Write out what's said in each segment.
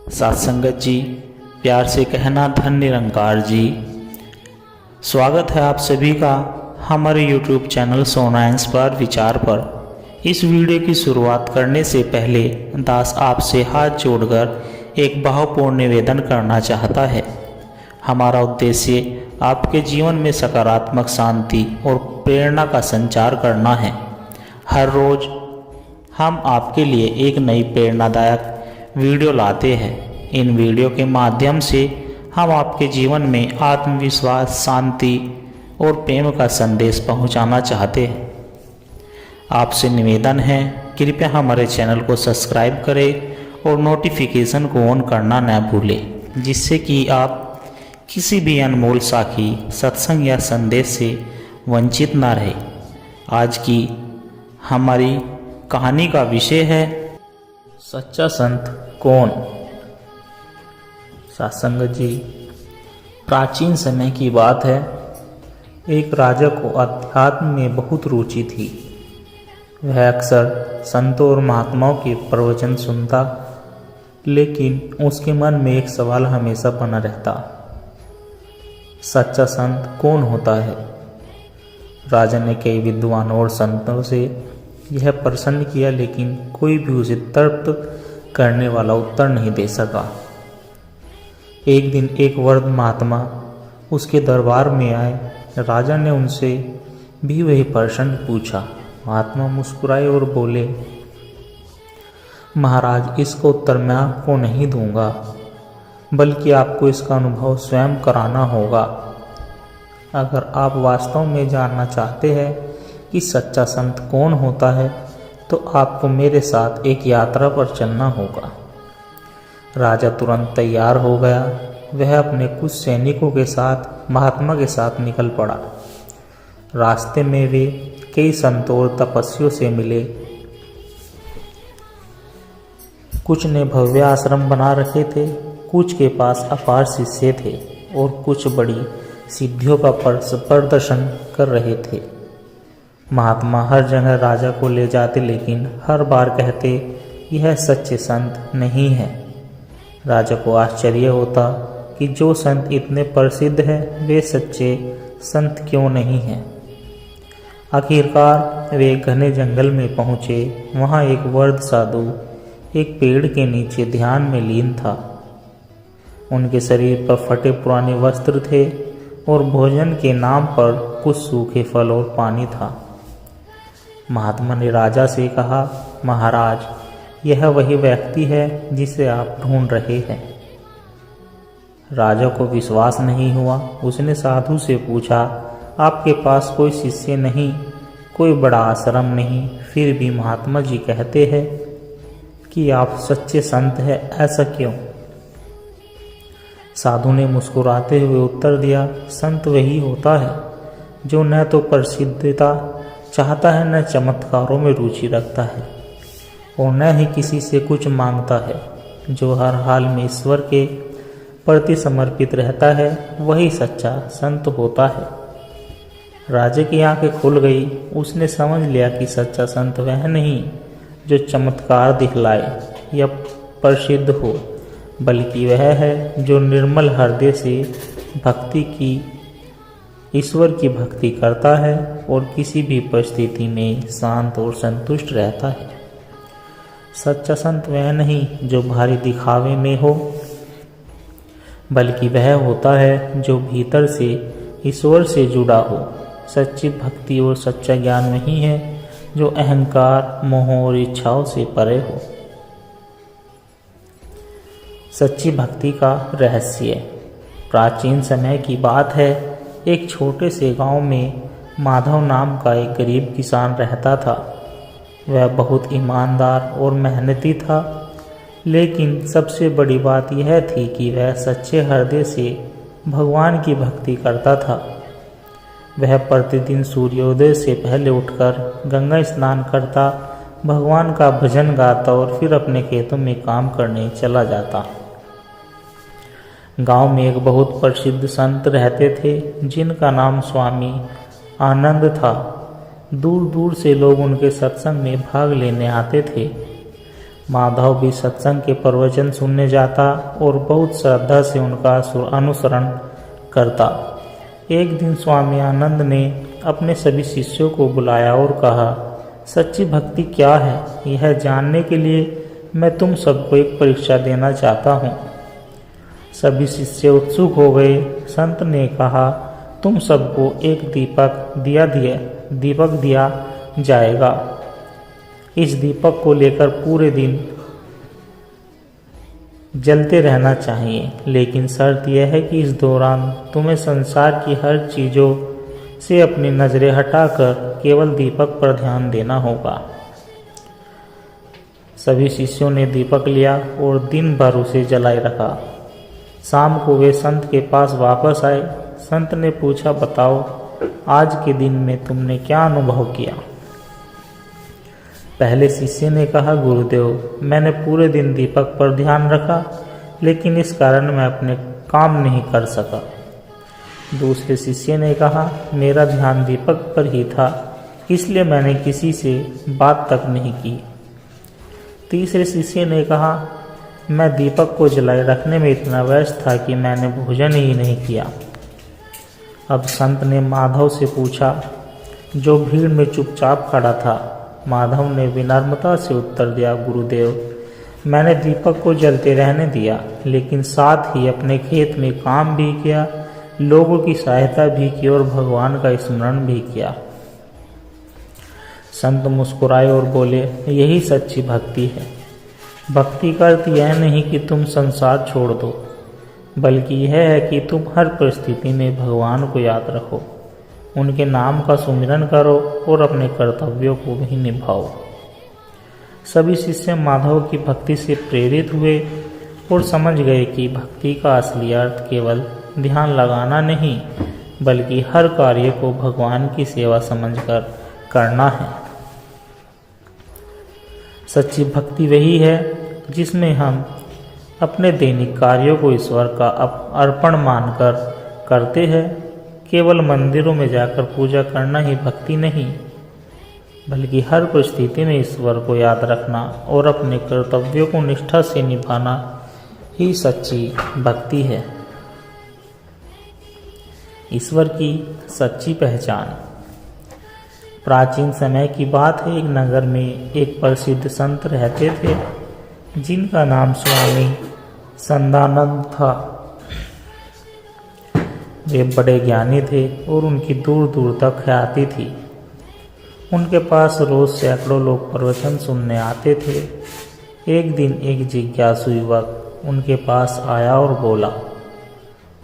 सत्संगत जी, प्यार से कहना धन निरंकार जी। स्वागत है आप सभी का हमारे YouTube चैनल सोना इंस्पायर विचार पर। इस वीडियो की शुरुआत करने से पहले दास आपसे हाथ जोड़कर एक भावपूर्ण निवेदन करना चाहता है। हमारा उद्देश्य आपके जीवन में सकारात्मक शांति और प्रेरणा का संचार करना है। हर रोज हम आपके लिए एक नई प्रेरणादायक वीडियो लाते हैं। इन वीडियो के माध्यम से हम आपके जीवन में आत्मविश्वास, शांति और प्रेम का संदेश पहुंचाना चाहते हैं। आपसे निवेदन है, कृपया हमारे चैनल को सब्सक्राइब करें और नोटिफिकेशन को ऑन करना न भूलें, जिससे कि आप किसी भी अनमोल साखी, सत्संग या संदेश से वंचित ना रहे। आज की हमारी कहानी का विषय है सच्चा संत कौन। सत्संगत जी, प्राचीन समय की बात है। एक राजा को अध्यात्म में बहुत रुचि थी। वह अक्सर संतों और महात्माओं के प्रवचन सुनता, लेकिन उसके मन में एक सवाल हमेशा बना रहता, सच्चा संत कौन होता है। राजा ने कई विद्वानों और संतों से यह प्रश्न किया, लेकिन कोई भी उसे तृप्त करने वाला उत्तर नहीं दे सका। एक दिन एक वृद्ध महात्मा उसके दरबार में आए। राजा ने उनसे भी वही प्रश्न पूछा। महात्मा मुस्कुराए और बोले, महाराज, इसका उत्तर मैं आपको नहीं दूंगा, बल्कि आपको इसका अनुभव स्वयं कराना होगा। अगर आप वास्तव में जानना चाहते हैं कि सच्चा संत कौन होता है, तो आपको मेरे साथ एक यात्रा पर चलना होगा। राजा तुरंत तैयार हो गया। वह अपने कुछ सैनिकों के साथ महात्मा के साथ निकल पड़ा। रास्ते में वे कई संतों और तपस्वियों से मिले। कुछ ने भव्य आश्रम बना रखे थे, कुछ के पास अपार शिष्य थे और कुछ बड़ी सिद्धियों का प्रदर्शन कर रहे थे। महात्मा हर जगह राजा को ले जाते, लेकिन हर बार कहते, यह सच्चे संत नहीं है। राजा को आश्चर्य होता कि जो संत इतने प्रसिद्ध हैं, वे सच्चे संत क्यों नहीं हैं। आखिरकार वे एक घने जंगल में पहुंचे। वहां एक वृद्ध साधु एक पेड़ के नीचे ध्यान में लीन था। उनके शरीर पर फटे पुराने वस्त्र थे और भोजन के नाम पर कुछ सूखे फल और पानी था। महात्मा ने राजा से कहा, महाराज, यह वही व्यक्ति है जिसे आप ढूंढ रहे हैं। राजा को विश्वास नहीं हुआ। उसने साधु से पूछा, आपके पास कोई शिष्य नहीं, कोई बड़ा आश्रम नहीं, फिर भी महात्मा जी कहते हैं कि आप सच्चे संत हैं, ऐसा क्यों? साधु ने मुस्कुराते हुए उत्तर दिया, संत वही होता है जो न तो प्रसिद्धता चाहता है, न चमत्कारों में रुचि रखता है और न ही किसी से कुछ मांगता है। जो हर हाल में ईश्वर के प्रति समर्पित रहता है, वही सच्चा संत होता है। राजा की आंखें खुल गई। उसने समझ लिया कि सच्चा संत वह नहीं जो चमत्कार दिखलाए या प्रसिद्ध हो, बल्कि वह है जो निर्मल हृदय से भक्ति की ईश्वर की भक्ति करता है और किसी भी परिस्थिति में शांत और संतुष्ट रहता है। सच्चा संत वह नहीं जो भारी दिखावे में हो, बल्कि वह होता है जो भीतर से ईश्वर से जुड़ा हो। सच्ची भक्ति और सच्चा ज्ञान वही है जो अहंकार, मोह और इच्छाओं से परे हो। सच्ची भक्ति का रहस्य। प्राचीन समय की बात है। एक छोटे से गांव में माधव नाम का एक गरीब किसान रहता था। वह बहुत ईमानदार और मेहनती था, लेकिन सबसे बड़ी बात यह थी कि वह सच्चे हृदय से भगवान की भक्ति करता था। वह प्रतिदिन सूर्योदय से पहले उठकर गंगा स्नान करता, भगवान का भजन गाता और फिर अपने खेतों में काम करने चला जाता। गांव में एक बहुत प्रसिद्ध संत रहते थे, जिनका नाम स्वामी आनंद था। दूर दूर से लोग उनके सत्संग में भाग लेने आते थे। माधव भी सत्संग के प्रवचन सुनने जाता और बहुत श्रद्धा से उनका अनुसरण करता। एक दिन स्वामी आनंद ने अपने सभी शिष्यों को बुलाया और कहा, सच्ची भक्ति क्या है, यह जानने के लिए मैं तुम सबको एक परीक्षा देना चाहता हूँ। सभी शिष्य उत्सुक हो गए। संत ने कहा, तुम सबको एक दीपक दिया जाएगा। इस दीपक को लेकर पूरे दिन जलते रहना चाहिए, लेकिन शर्त यह है कि इस दौरान तुम्हें संसार की हर चीज़ों से अपनी नज़रें हटाकर केवल दीपक पर ध्यान देना होगा। सभी शिष्यों ने दीपक लिया और दिन भर उसे जलाए रखा। शाम को वे संत के पास वापस आए। संत ने पूछा, बताओ आज के दिन में तुमने क्या अनुभव किया? पहले शिष्य ने कहा, गुरुदेव, मैंने पूरे दिन दीपक पर ध्यान रखा, लेकिन इस कारण मैं अपने काम नहीं कर सका। दूसरे शिष्य ने कहा, मेरा ध्यान दीपक पर ही था, इसलिए मैंने किसी से बात तक नहीं की। तीसरे शिष्य ने कहा, मैं दीपक को जलाए रखने में इतना व्यस्त था कि मैंने भोजन ही नहीं किया। अब संत ने माधव से पूछा, जो भीड़ में चुपचाप खड़ा था। माधव ने विनम्रता से उत्तर दिया, गुरुदेव, मैंने दीपक को जलते रहने दिया, लेकिन साथ ही अपने खेत में काम भी किया, लोगों की सहायता भी की और भगवान का स्मरण भी किया। संत मुस्कुराए और बोले, यही सच्ची भक्ति है। भक्ति का अर्थ यह नहीं कि तुम संसार छोड़ दो, बल्कि यह है कि तुम हर परिस्थिति में भगवान को याद रखो, उनके नाम का सुमिरन करो और अपने कर्तव्यों को भी निभाओ। सभी शिष्य माधव की भक्ति से प्रेरित हुए और समझ गए कि भक्ति का असली अर्थ केवल ध्यान लगाना नहीं, बल्कि हर कार्य को भगवान की सेवा समझकर करना है। सच्ची भक्ति वही है जिसमें हम अपने दैनिक कार्यों को ईश्वर का अर्पण मानकर करते हैं। केवल मंदिरों में जाकर पूजा करना ही भक्ति नहीं, बल्कि हर परिस्थिति में ईश्वर को याद रखना और अपने कर्तव्यों को निष्ठा से निभाना ही सच्ची भक्ति है। ईश्वर की सच्ची पहचान। प्राचीन समय की बात है, एक नगर में एक प्रसिद्ध संत रहते थे, जिनका नाम स्वामी संदानंद था। वे बड़े ज्ञानी थे और उनकी दूर दूर तक ख्याति थी। उनके पास रोज सैकड़ों लोग प्रवचन सुनने आते थे। एक दिन एक जिज्ञासु युवक उनके पास आया और बोला,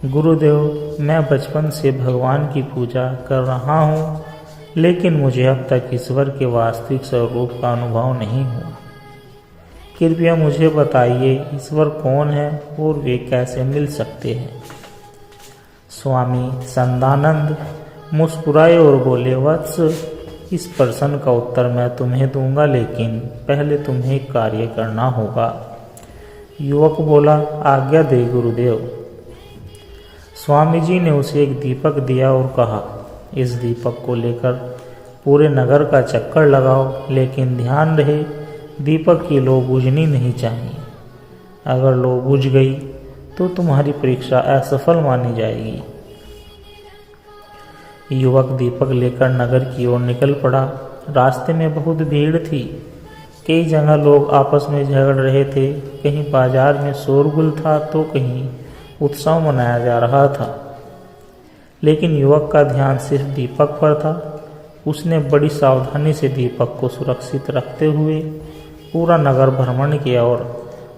गुरुदेव, मैं बचपन से भगवान की पूजा कर रहा हूँ, लेकिन मुझे अब तक ईश्वर के वास्तविक स्वरूप का अनुभव नहीं हुआ। कृपया मुझे बताइए, ईश्वर कौन है और वे कैसे मिल सकते हैं? स्वामी संदानंद मुस्कुराए और बोले, वत्स, इस प्रश्न का उत्तर मैं तुम्हें दूंगा, लेकिन पहले तुम्हें एक कार्य करना होगा। युवक बोला, आज्ञा दे गुरुदेव। स्वामी जी ने उसे एक दीपक दिया और कहा, इस दीपक को लेकर पूरे नगर का चक्कर लगाओ, लेकिन ध्यान रहे दीपक की लौ बुझनी नहीं चाहिए। अगर लौ बुझ गई तो तुम्हारी परीक्षा असफल मानी जाएगी। युवक दीपक लेकर नगर की ओर निकल पड़ा। रास्ते में बहुत भीड़ थी। कई जगह लोग आपस में झगड़ रहे थे। कहीं बाजार में शोरगुल था तो कहीं उत्सव मनाया जा रहा था, लेकिन युवक का ध्यान सिर्फ दीपक पर था। उसने बड़ी सावधानी से दीपक को सुरक्षित रखते हुए पूरा नगर भ्रमण किया और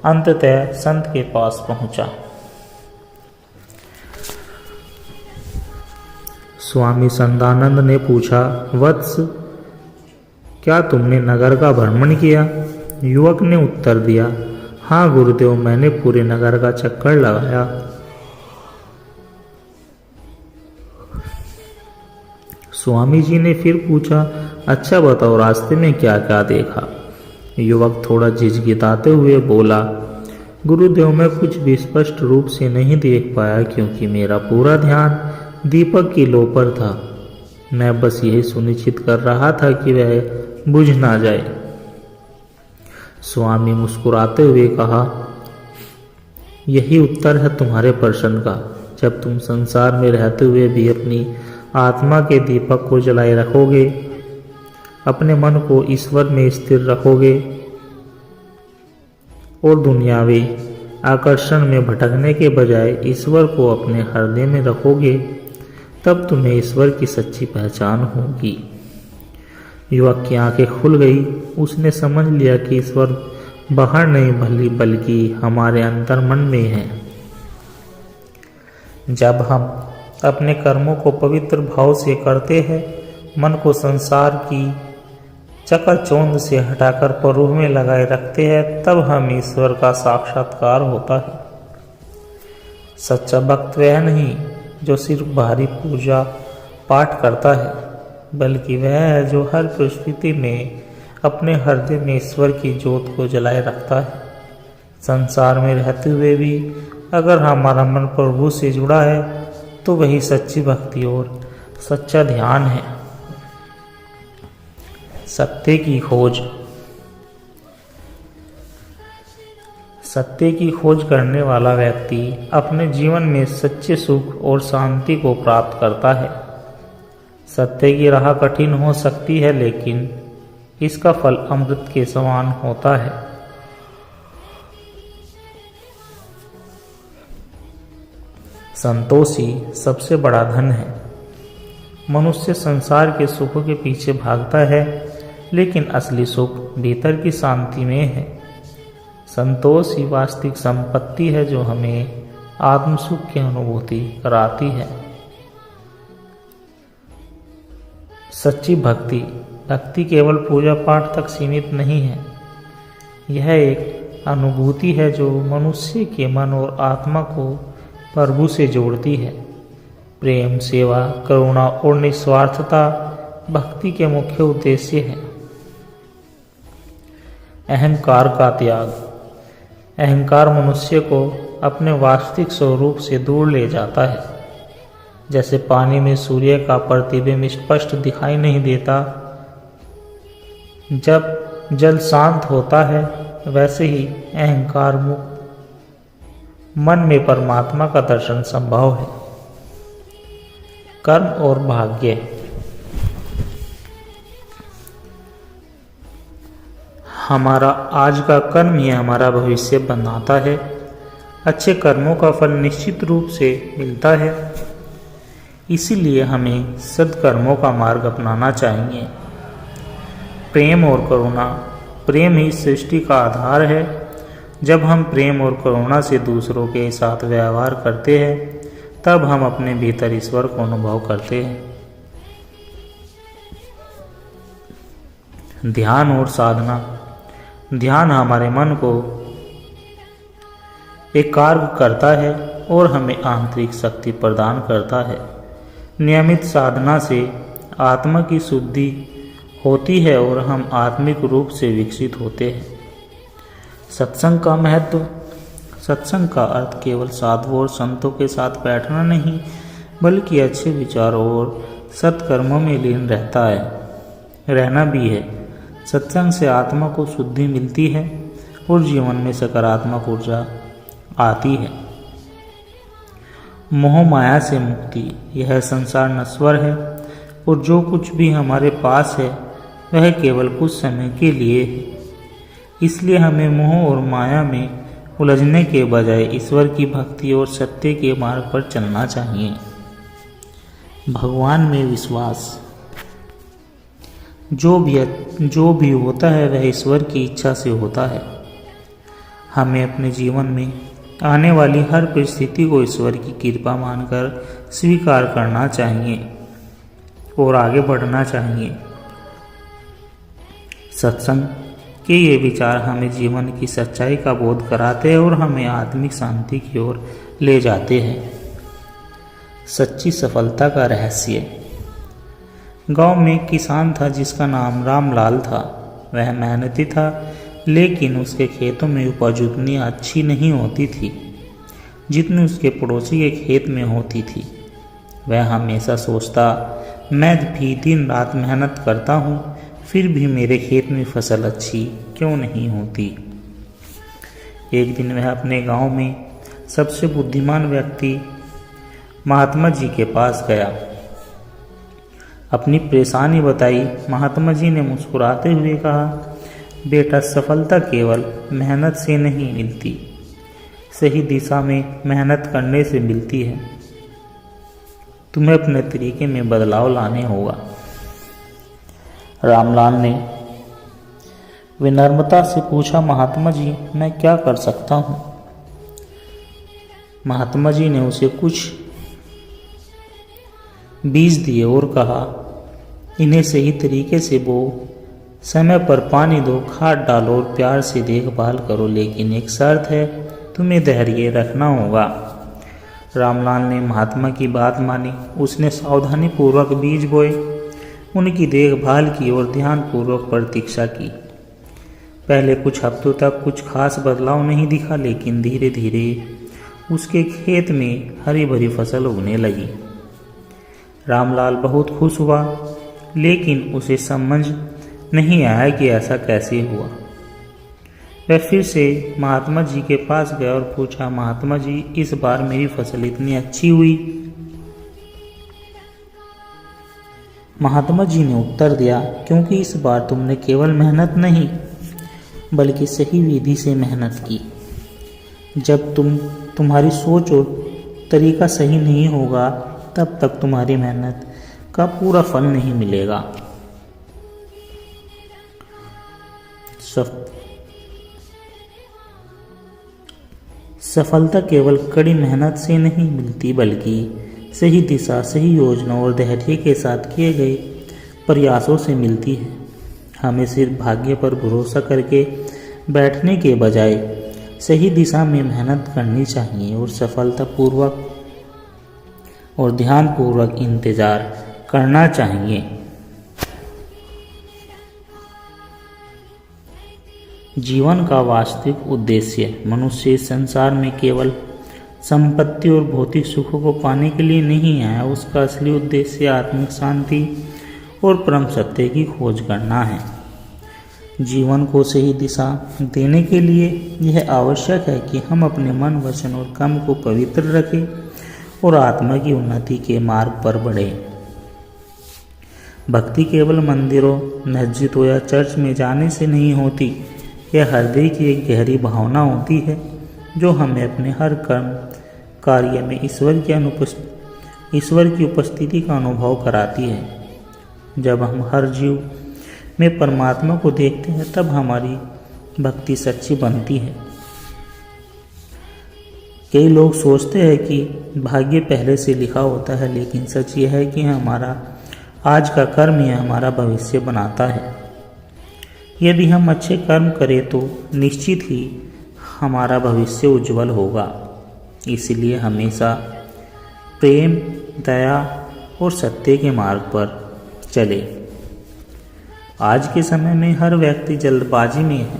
अंततः संत के पास पहुंचा। स्वामी संदानंद ने पूछा, वत्स, क्या तुमने नगर का भ्रमण किया? युवक ने उत्तर दिया, हाँ गुरुदेव, मैंने पूरे नगर का चक्कर लगाया। स्वामी जी ने फिर पूछा, अच्छा बताओ, रास्ते में क्या क्या देखा? युवक थोड़ा झिझकिताते हुए बोला, गुरुदेव, मैं कुछ भी स्पष्ट रूप से नहीं देख पाया, क्योंकि मेरा पूरा ध्यान दीपक की लौ पर था। मैं बस यही सुनिश्चित कर रहा था कि वह बुझ ना जाए। स्वामी मुस्कुराते हुए कहा, यही उत्तर है तुम्हारे प्रश्न का। जब तुम संसार में रहते हुए भी अपनी आत्मा के दीपक को जलाए रखोगे, अपने मन को ईश्वर में स्थिर रखोगे और दुनियावी आकर्षण में भटकने के बजाय ईश्वर को अपने हृदय में रखोगे, तब तुम्हें ईश्वर की सच्ची पहचान होगी। युवक की आंखें खुल गई। उसने समझ लिया कि ईश्वर बाहर नहीं बल्कि हमारे अंतर्मन में है। जब हम अपने कर्मों को पवित्र भाव से करते हैं, मन को संसार की चकाचौंध से हटाकर प्रभु में लगाए रखते हैं, तब हम ईश्वर का साक्षात्कार होता है। सच्चा भक्त वह नहीं जो सिर्फ बाहरी पूजा पाठ करता है, बल्कि वह है जो हर परिस्थिति में अपने हृदय में ईश्वर की ज्योत को जलाए रखता है। संसार में रहते हुए भी अगर हमारा मन प्रभु से जुड़ा है, तो वही सच्ची भक्ति और सच्चा ध्यान है। सत्य की खोज। सत्य की खोज करने वाला व्यक्ति अपने जीवन में सच्चे सुख और शांति को प्राप्त करता है। सत्य की राह कठिन हो सकती है, लेकिन इसका फल अमृत के समान होता है। संतोषी सबसे बड़ा धन है। मनुष्य संसार के सुखों के पीछे भागता है, लेकिन असली सुख भीतर की शांति में है। संतोष ही वास्तविक संपत्ति है जो हमें आत्म सुख की अनुभूति कराती है। सच्ची भक्ति केवल पूजा पाठ तक सीमित नहीं है। यह एक अनुभूति है जो मनुष्य के मन और आत्मा को प्रभु से जोड़ती है। प्रेम, सेवा, करुणा और निस्वार्थता भक्ति के मुख्य उद्देश्य हैं। अहंकार का त्याग। अहंकार मनुष्य को अपने वास्तविक स्वरूप से दूर ले जाता है। जैसे पानी में सूर्य का प्रतिबिंब स्पष्ट दिखाई नहीं देता, जब जल शांत होता है, वैसे ही अहंकार मुक्त मन में परमात्मा का दर्शन संभव है। कर्म और भाग्य। हमारा आज का कर्म ही हमारा भविष्य बनाता है। अच्छे कर्मों का फल निश्चित रूप से मिलता है, इसीलिए हमें सद्कर्मों का मार्ग अपनाना चाहिए। प्रेम और करुणा। प्रेम ही सृष्टि का आधार है। जब हम प्रेम और करुणा से दूसरों के साथ व्यवहार करते हैं, तब हम अपने भीतर ईश्वर को अनुभव करते हैं। ध्यान और साधना। ध्यान हमारे मन को एकाग्र करता है और हमें आंतरिक शक्ति प्रदान करता है। नियमित साधना से आत्मा की शुद्धि होती है और हम आत्मिक रूप से विकसित होते हैं। सत्संग का महत्व। सत्संग का अर्थ केवल साधुओं और संतों के साथ बैठना नहीं, बल्कि अच्छे विचारों और सत्कर्मों में लीन रहना भी है। सत्संग से आत्मा को शुद्धि मिलती है और जीवन में सकारात्मक ऊर्जा आती है। मोह माया से मुक्ति। यह संसार नश्वर है और जो कुछ भी हमारे पास है वह केवल कुछ समय के लिए है। इसलिए हमें मोह और माया में उलझने के बजाय ईश्वर की भक्ति और सत्य के मार्ग पर चलना चाहिए। भगवान में विश्वास। जो भी होता है वह ईश्वर की इच्छा से होता है। हमें अपने जीवन में आने वाली हर परिस्थिति को ईश्वर की कृपा मानकर स्वीकार करना चाहिए और आगे बढ़ना चाहिए। सत्संग के ये विचार हमें जीवन की सच्चाई का बोध कराते हैं और हमें आत्मिक शांति की ओर ले जाते हैं। सच्ची सफलता का रहस्य। गांव में एक किसान था जिसका नाम रामलाल था। वह मेहनती था, लेकिन उसके खेतों में उपज उतनी अच्छी नहीं होती थी जितनी उसके पड़ोसी के खेत में होती थी। वह हमेशा सोचता, मैं भी दिन रात मेहनत करता हूँ, फिर भी मेरे खेत में फसल अच्छी क्यों नहीं होती। एक दिन वह अपने गांव में सबसे बुद्धिमान व्यक्ति महात्मा जी के पास गया। अपनी परेशानी बताई। महात्मा जी ने मुस्कुराते हुए कहा, बेटा, सफलता केवल मेहनत से नहीं मिलती, सही दिशा में मेहनत करने से मिलती है। तुम्हें अपने तरीके में बदलाव लाने होगा। रामलाल ने विनम्रता से पूछा, महात्मा जी, मैं क्या कर सकता हूँ। महात्मा जी ने उसे कुछ बीज दिए और कहा, इन्हें सही तरीके से बो, समय पर पानी दो, खाद डालो और प्यार से देखभाल करो, लेकिन एक शर्त है, तुम्हें धैर्य रखना होगा। रामलाल ने महात्मा की बात मानी। उसने सावधानी पूर्वक बीज बोए, उनकी देखभाल की और ध्यानपूर्वक प्रतीक्षा की। पहले कुछ हफ्तों तक कुछ खास बदलाव नहीं दिखा, लेकिन धीरे धीरे उसके खेत में हरी भरी फसल उगने लगी। रामलाल बहुत खुश हुआ, लेकिन उसे समझ नहीं आया कि ऐसा कैसे हुआ। वह फिर से महात्मा जी के पास गया और पूछा, महात्मा जी, इस बार मेरी फसल इतनी अच्छी हुई। महात्मा जी ने उत्तर दिया, क्योंकि इस बार तुमने केवल मेहनत नहीं बल्कि सही विधि से मेहनत की। जब तुम्हारी सोच और तरीका सही नहीं होगा, तब तक तुम्हारी मेहनत का पूरा फल नहीं मिलेगा। सफलता केवल कड़ी मेहनत से नहीं मिलती, बल्कि सही दिशा, सही योजना और धैर्य के साथ किए गए प्रयासों से मिलती है। हमें सिर्फ भाग्य पर भरोसा करके बैठने के बजाय सही दिशा में मेहनत करनी चाहिए और सफलतापूर्वक और ध्यानपूर्वक इंतजार करना चाहिए। जीवन का वास्तविक उद्देश्य मनुष्य इस संसार में केवल संपत्ति और भौतिक सुखों को पाने के लिए नहीं आया। उसका असली उद्देश्य आत्मिक शांति और परम सत्य की खोज करना है। जीवन को सही दिशा देने के लिए यह आवश्यक है कि हम अपने मन, वचन और कर्म को पवित्र रखें और आत्मा की उन्नति के मार्ग पर बढ़ें। भक्ति केवल मंदिरों, मस्जिदों या चर्च में जाने से नहीं होती। यह हृदय की एक गहरी भावना होती है जो हमें अपने हर कर्म कार्य में ईश्वर की उपस्थिति का अनुभव कराती है। जब हम हर जीव में परमात्मा को देखते हैं, तब हमारी भक्ति सच्ची बनती है। कई लोग सोचते हैं कि भाग्य पहले से लिखा होता है, लेकिन सच यह है कि हमारा आज का कर्म ही हमारा भविष्य बनाता है। यदि हम अच्छे कर्म करें तो निश्चित ही हमारा भविष्य उज्जवल होगा। इसलिए हमेशा प्रेम, दया और सत्य के मार्ग पर चले। आज के समय में हर व्यक्ति जल्दबाजी में है।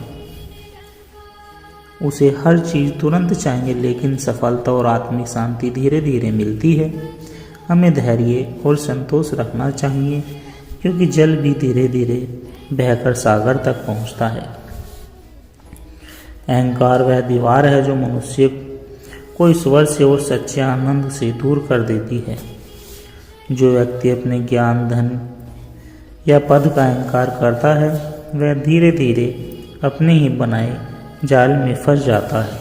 उसे हर चीज़ तुरंत चाहिए, लेकिन सफलता और आत्मिक शांति धीरे धीरे मिलती है। हमें धैर्य और संतोष रखना चाहिए, क्योंकि जल भी धीरे धीरे बहकर सागर तक पहुंचता है। अहंकार वह दीवार है जो मनुष्य को ईश्वर से और सच्चे आनंद से दूर कर देती है। जो व्यक्ति अपने ज्ञान, धन या पद का अहंकार करता है, वह धीरे धीरे अपने ही बनाए जाल में फंस जाता है।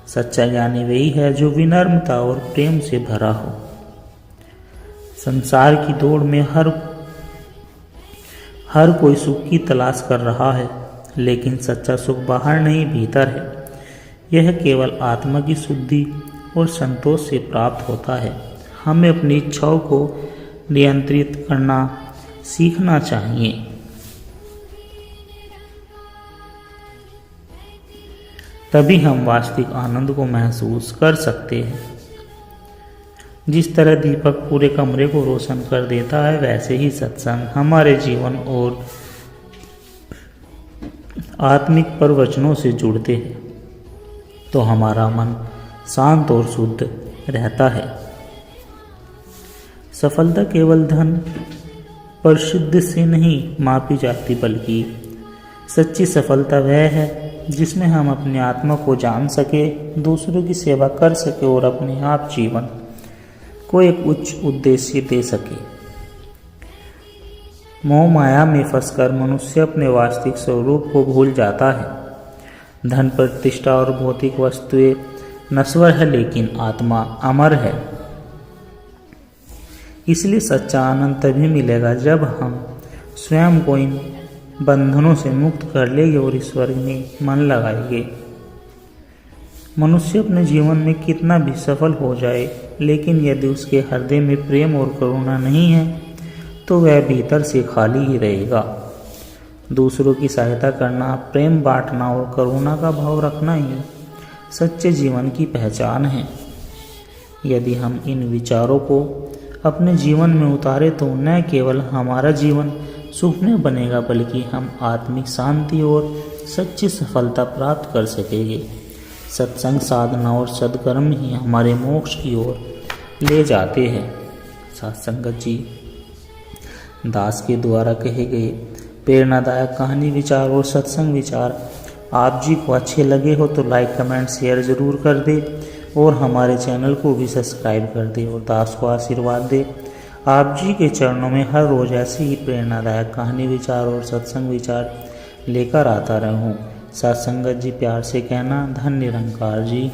सच्चा ज्ञानी वही है जो विनम्रता और प्रेम से भरा हो। संसार की दौड़ में हर कोई सुख की तलाश कर रहा है, लेकिन सच्चा सुख बाहर नहीं, भीतर है। यह केवल आत्मा की शुद्धि और संतोष से प्राप्त होता है। हमें अपनी इच्छाओं को नियंत्रित करना सीखना चाहिए। तभी हम वास्तविक आनंद को महसूस कर सकते हैं। जिस तरह दीपक पूरे कमरे को रोशन कर देता है, वैसे ही सत्संग हमारे जीवन और आत्मिक प्रवचनों से जुड़ते हैं, तो हमारा मन शांत और शुद्ध रहता है। सफलता केवल धन, प्रसिद्धि से नहीं मापी जाती, बल्कि सच्ची सफलता वह है जिसमें हम अपनी आत्मा को जान सके, दूसरों की सेवा कर सके और अपने आप जीवन को एक उच्च उद्देश्य दे सके। मोह माया में फंसकर मनुष्य अपने वास्तविक स्वरूप को भूल जाता है। धन, प्रतिष्ठा और भौतिक वस्तुएं नश्वर है, लेकिन आत्मा अमर है। इसलिए सच्चा आनंद तभी मिलेगा जब हम स्वयं को इन बंधनों से मुक्त कर लेंगे और ईश्वर में मन लगाएंगे। मनुष्य अपने जीवन में कितना भी सफल हो जाए, लेकिन यदि उसके हृदय में प्रेम और करुणा नहीं है तो वह भीतर से खाली ही रहेगा। दूसरों की सहायता करना, प्रेम बांटना और करुणा का भाव रखना ही सच्चे जीवन की पहचान है। यदि हम इन विचारों को अपने जीवन में उतारे तो न केवल हमारा जीवन सुखमय बनेगा, बल्कि हम आत्मिक शांति और सच्ची सफलता प्राप्त कर सकेंगे। सत्संग, साधना और सद्कर्म ही हमारे मोक्ष की ओर ले जाते हैं। सत्संगत जी दास के द्वारा कहे गए प्रेरणादायक कहानी, विचार और सत्संग विचार आप जी को अच्छे लगे हो तो लाइक, कमेंट, शेयर ज़रूर कर दे और हमारे चैनल को भी सब्सक्राइब कर दे और दास को आशीर्वाद दे। आप जी के चरणों में हर रोज़ ऐसी ही प्रेरणादायक कहानी, विचार और सत्संग विचार लेकर आता रहूं। सत्संगत जी प्यार से कहना, धन निरंकार जी।